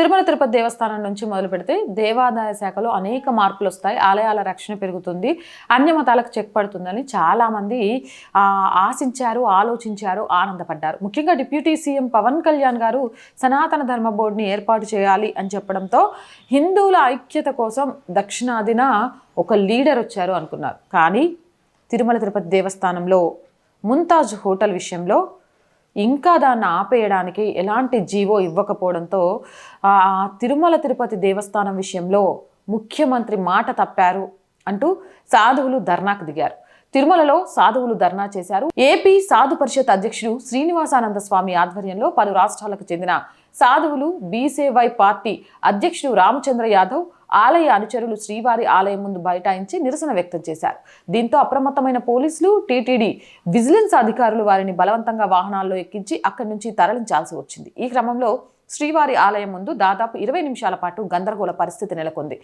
తిరుమల తిరుపతి దేవస్థానం నుంచి మొదలు పెడితే దేవాదాయ శాఖలో అనేక మార్పులు వస్తాయి, ఆలయాల రక్షణ పెరుగుతుంది, అన్య మతాలకు చెక్ పడుతుందని చాలామంది ఆశించారు, ఆలోచించారు, ఆనందపడ్డారు. ముఖ్యంగా డిప్యూటీ సీఎం పవన్ కళ్యాణ్ గారు సనాతన ధర్మ బోర్డుని ఏర్పాటు చేయాలి అని చెప్పడంతో హిందువుల ఐక్యత కోసం దక్షిణాదిన ఒక లీడర్ వచ్చారు అనుకున్నారు. కానీ తిరుమల తిరుపతి దేవస్థానంలో ముంతాజ్ హోటల్ విషయంలో ఇంకా దాన్ని ఆపేయడానికి ఎలాంటి జీవో ఇవ్వకపోవడంతో తిరుమల తిరుపతి దేవస్థానం విషయంలో ముఖ్యమంత్రి మాట తప్పారు అంటూ సాధువులు ధర్నాకు దిగారు. తిరుమలలో సాధువులు ధర్నా చేశారు. ఏపీ సాధు పరిషత్ అధ్యక్షుడు శ్రీనివాసానంద స్వామి ఆధ్వర్యంలో పలు రాష్ట్రాలకు చెందిన సాధువులు, బీసేవై పార్టీ అధ్యక్షుడు రామచంద్ర యాదవ్, ఆలయ అనుచరులు శ్రీవారి ఆలయం ముందు బైఠాయించి నిరసన వ్యక్తం చేశారు. దీంతో అప్రమత్తమైన పోలీసులు, టీటీడీ విజిలెన్స్ అధికారులు వారిని బలవంతంగా వాహనాల్లో ఎక్కించి అక్కడి నుంచి తరలించాల్సి వచ్చింది. ఈ క్రమంలో శ్రీవారి ఆలయం ముందు దాదాపు 20 నిమిషాల పాటు గందరగోళ పరిస్థితి నెలకొంది.